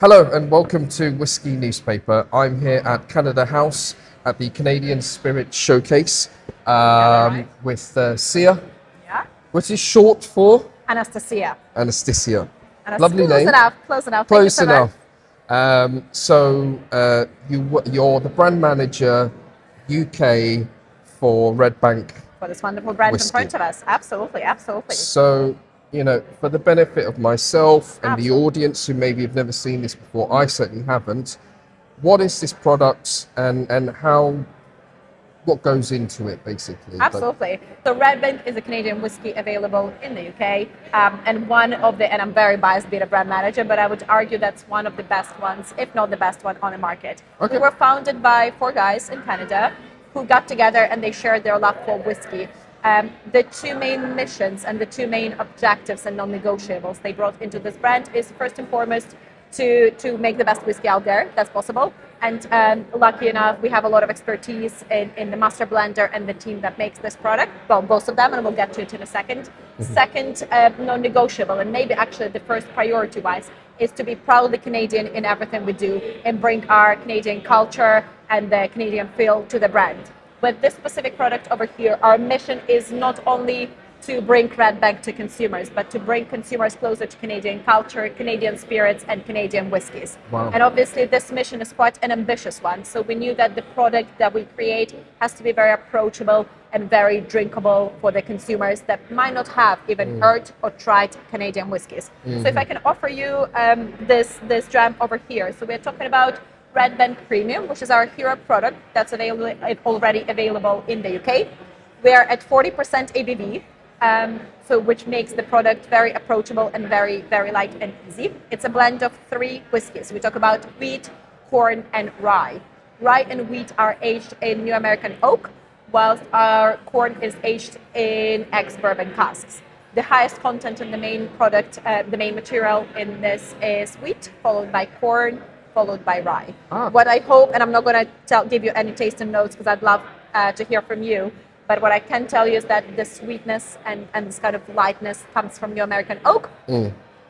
Hello and welcome to Whiskey Newspaper. I'm here at Canada House at the Canadian Spirit Showcase with Sia, Yeah. which is short for Anastasia. Anastasia. Anastasia. Lovely Close name. enough. Close enough. Close Thank you so enough. You're the brand manager UK for Red Bank for this wonderful brand Whiskey. in front of us. Absolutely, absolutely. So, for the benefit of myself and the Absolutely. audience who maybe have never seen this before, I certainly haven't. What is this product and what goes into it, basically? Absolutely. So Red Bank is a Canadian whiskey available in the UK, and I'm very biased being a brand manager, but I would argue that's one of the best ones, if not the best one on the market. Okay. We were founded by 4 guys in Canada who got together and they shared their love for whiskey. The 2 main missions and the 2 main objectives and non-negotiables they brought into this brand is first and foremost to make the best whiskey out there that's possible. And lucky enough, we have a lot of expertise in the master blender and the team that makes this product. Well, both of them, and we'll get to it in a second. Mm-hmm. Second, non-negotiable, and maybe actually the first priority-wise, is to be proudly Canadian in everything we do and bring our Canadian culture and the Canadian feel to the brand. With this specific product over here, our mission is not only to bring Red Bank to consumers, but to bring consumers closer to Canadian culture, Canadian spirits, and Canadian whiskies. Wow. And obviously this mission is quite an ambitious one. So we knew that the product that we create has to be very approachable and very drinkable for the consumers that might not have even heard or tried Canadian whiskies. So if I can offer you this dram over here. So we're talking about Red Bank Premium, which is our hero product that's already available in the UK. We are at 40% ABV. Which makes the product very approachable and very, very light and easy. It's a blend of 3 whiskies. We talk about wheat, corn, and rye. Rye and wheat are aged in New American oak, whilst our corn is aged in ex-bourbon casks. The highest content in the main product, the main material in this is wheat, followed by corn, followed by rye. What I hope, and I'm not going to give you any taste and notes because I'd love to hear from you, but what I can tell you is that the sweetness and this kind of lightness comes from New American oak.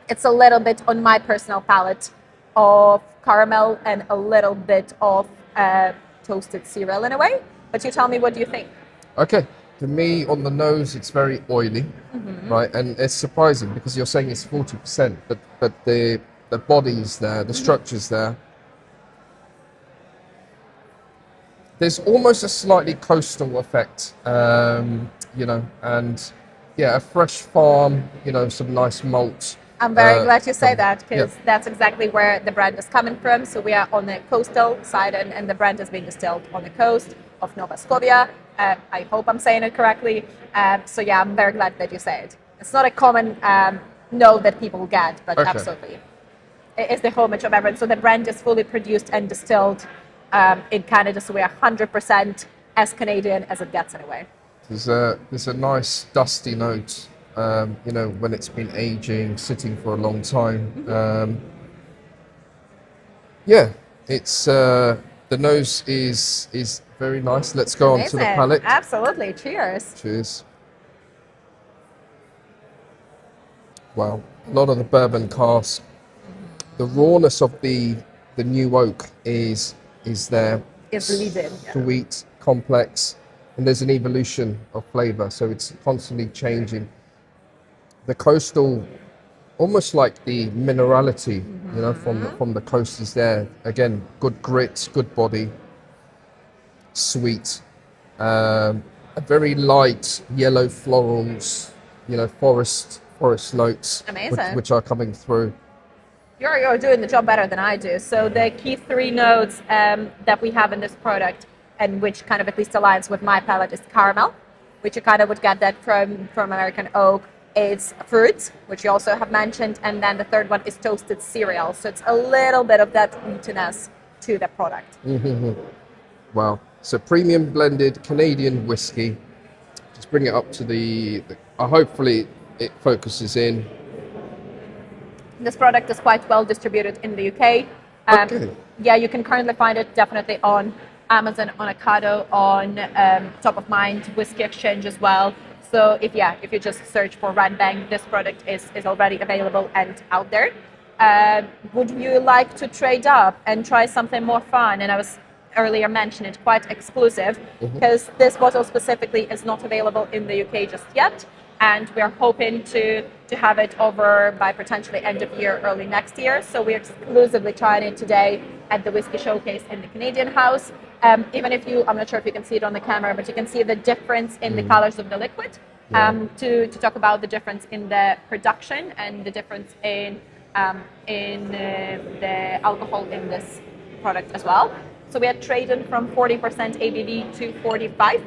It's a little bit on my personal palate of caramel and a little bit of toasted cereal in a way. But you tell me, what do you think? Okay. For me, on the nose, it's very oily, right? And it's surprising because you're saying it's 40%, but the body's there, the structure's there. There's almost a slightly coastal effect, and a fresh farm, some nice malt. I'm very glad you say that because that's exactly where the brand is coming from. So we are on the coastal side and the brand is being distilled on the coast of Nova Scotia. I hope I'm saying it correctly. I'm very glad that you say it. It's not a common note that people get, but absolutely. It is the homage of everyone. So the brand is fully produced and distilled in Canada, so we are 100% as Canadian as it gets anyway. There's a nice dusty note, when it's been aging, sitting for a long time. It's the nose is very nice. Let's go on to the palate. Absolutely. Cheers. Cheers. Wow, a lot of the bourbon cask. The rawness of the new oak is there. It's leading. Sweet, complex, and there's an evolution of flavor, so it's constantly changing. The coastal, almost like the minerality, from the coast is there. Again, good grit, good body, sweet, a very light yellow florals, forest notes, which are coming through. You're doing the job better than I do. So the key 3 notes that we have in this product, and which kind of at least aligns with my palate, is caramel, which you kind of would get that from American oak. It's fruits, which you also have mentioned, and then the third one is toasted cereal. So it's a little bit of that wheatiness to the product. Wow. So premium blended Canadian whiskey. Just bring it up to hopefully it focuses in. This product is quite well distributed in the UK. You can currently find it definitely on Amazon, on Ocado, on Top of Mind, Whiskey Exchange as well. So if you just search for Red Bank, this product is already available and out there. would you like to trade up and try something more fun? And I was earlier mentioned it, quite exclusive, because this bottle specifically is not available in the UK just yet. And we're hoping to have it over by potentially end of year, early next year. So we're exclusively trying it today at the Whiskey Showcase in the Canadian House. Even if I'm not sure if you can see it on the camera, but you can see the difference in the colors of the liquid. To talk about the difference in the production and the difference in the alcohol in this product as well. So we are trading from 40% ABV to 45,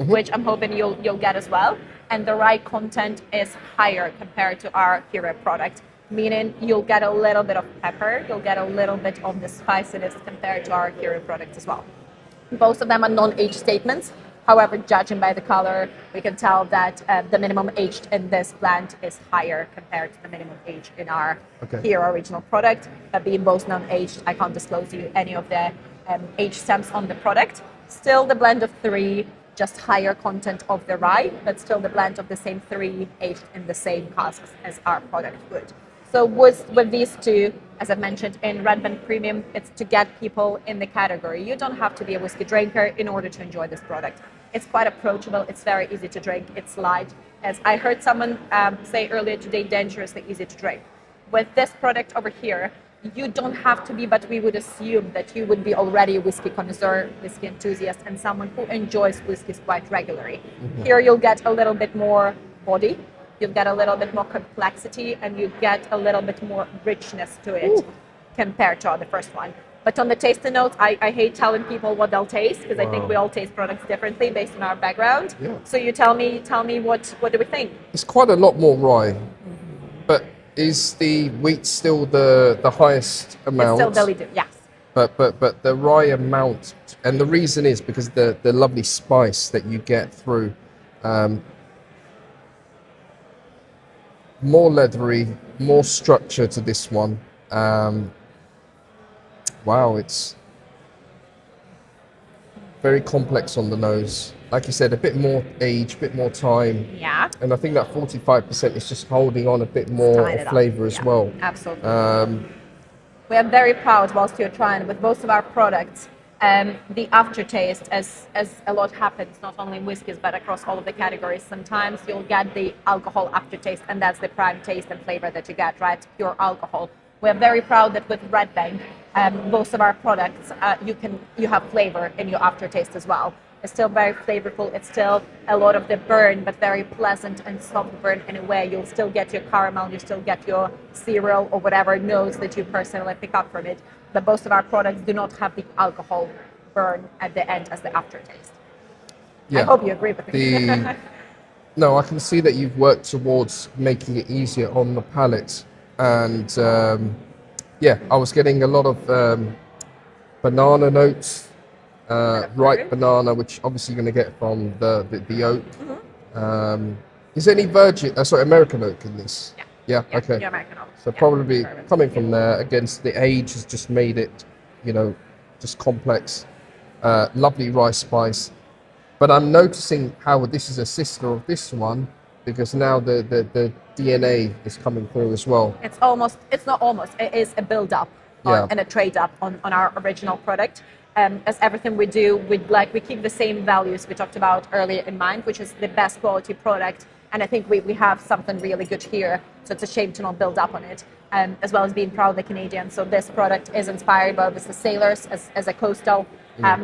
which I'm hoping you'll get as well. And the rye content is higher compared to our hero product, meaning you'll get a little bit of pepper, you'll get a little bit of the spiciness compared to our hero product as well. Both of them are non-age statements. However, judging by the color, we can tell that the minimum aged in this blend is higher compared to the minimum age in our hero original product. But being both non-aged, I can't disclose you any of the age stamps on the product. Still the blend of three, just higher content of the rye, but still the blend of the same three aged in the same casks as our product would. So with these two, as I mentioned, in Red Band Premium, it's to get people in the category. You don't have to be a whiskey drinker in order to enjoy this product. It's quite approachable, it's very easy to drink, it's light. As I heard someone say earlier today, dangerously easy to drink. With this product over here, you don't have to be, but we would assume that you would be already a whiskey connoisseur, whiskey enthusiast, and someone who enjoys whiskeys quite regularly. Here you'll get a little bit more body, you'll get a little bit more complexity, and you get a little bit more richness to it compared to the first one. But on the tasting notes, I hate telling people what they'll taste, because I think we all taste products differently based on our background. So you tell me what do we think? It's quite a lot more rye, but is the wheat still the highest amount? It's still diluted, yes. But the rye amount, and the reason is because the lovely spice that you get through, more leathery, more structure to this one. Wow, it's very complex on the nose. Like you said, a bit more age, a bit more time. Yeah. And I think that 45% is just holding on a bit more of flavour as well. Absolutely. We are very proud, whilst you're trying, with most of our products, the aftertaste, as a lot happens, not only in whiskies, but across all of the categories. Sometimes you'll get the alcohol aftertaste, and that's the prime taste and flavour that you get, right? Pure alcohol. We're very proud that with Red Bank, most of our products, you have flavour in your aftertaste as well. It's still very flavorful. It's still a lot of the burn, but very pleasant and soft burn in a way. You'll still get your caramel, you still get your cereal or whatever notes that you personally pick up from it. But most of our products do not have the alcohol burn at the end as the aftertaste. Yeah. I hope you agree with me. No, I can see that you've worked towards making it easier on the palate. And I was getting a lot of banana notes. Ripe banana, which obviously you're going to get from the oak. Is there any American oak in this? Yeah, okay. American oak. So probably coming from there, against the age has just made it, just complex. Lovely rice spice. But I'm noticing how this is a sister of this one, because now the DNA is coming through as well. It is a build-up and a trade-up on our original product. As everything we do, we keep the same values we talked about earlier in mind, which is the best quality product. And I think we have something really good here. So it's a shame to not build up on it, as well as being proud of the Canadian. So this product is inspired by the Sailors as a coastal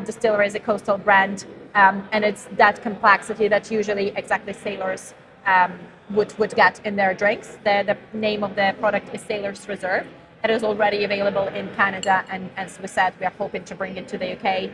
distillery, as a coastal brand. And it's that complexity that usually exactly Sailors would get in their drinks. The name of the product is Sailor's Reserve. It is already available in Canada, and as we said, we are hoping to bring it to the UK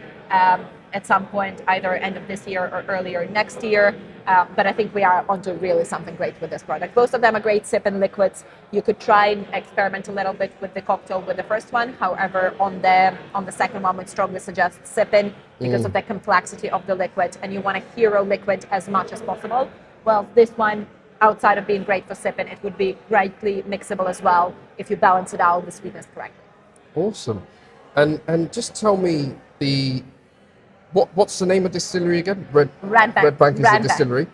at some point, either end of this year or earlier next year. But I think we are onto really something great with this product. Both of them are great sip-in liquids. You could try and experiment a little bit with the cocktail with the first one. However, on the second one, we'd strongly suggest sip-in because of the complexity of the liquid, and you want a hero liquid as much as possible. Well, this one, outside of being great for sipping, it would be greatly mixable as well if you balance it out, the sweetness correctly. Awesome. And just tell me what's the name of distillery again? Red Bank is the distillery.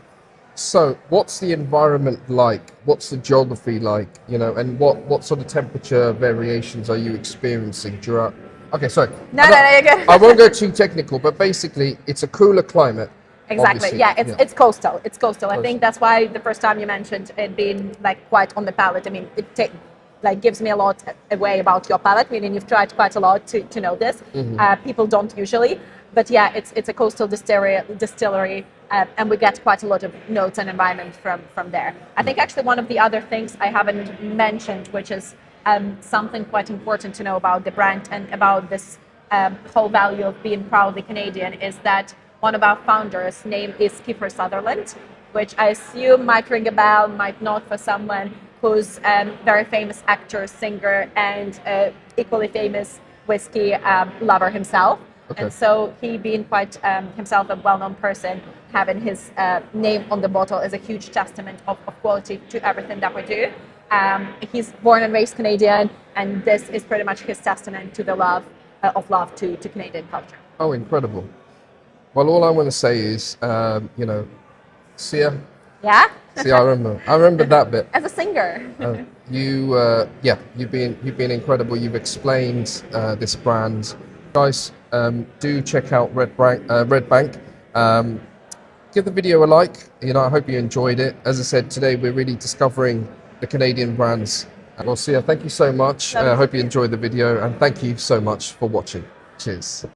So, what's the environment like? What's the geography like? You know, and what sort of temperature variations are you experiencing throughout? Okay, sorry. No, you're good. I won't go too technical, but basically, it's a cooler climate. Exactly. Obviously. Yeah, it's coastal. It's coastal. I Coastal. think that's why the first time you mentioned it being like quite on the palate. I mean, like gives me a lot away about your palate. Meaning you've tried quite a lot to know this. People don't usually, but yeah, it's a coastal distillery, and we get quite a lot of notes and environment from there. I think actually one of the other things I haven't mentioned, which is something quite important to know about the brand and about this whole value of being proudly Canadian, is that one of our founders' name is Kiefer Sutherland, which I assume might ring a bell, might not for someone who's a very famous actor, singer, and equally famous whiskey lover himself. Okay. And so he being quite himself a well-known person, having his name on the bottle is a huge testament of quality to everything that we do. He's born and raised Canadian, and this is pretty much his testament to the love to Canadian culture. Oh, incredible. Well, all I want to say is, Sia. Yeah? See, I remember that bit. As a singer. You've been incredible. You've explained this brand, guys. Do check out Red Bank. Give the video a like. I hope you enjoyed it. As I said, today we're really discovering the Canadian brands. Well, Sia, thank you so much. I hope you enjoyed the video, and thank you so much for watching. Cheers.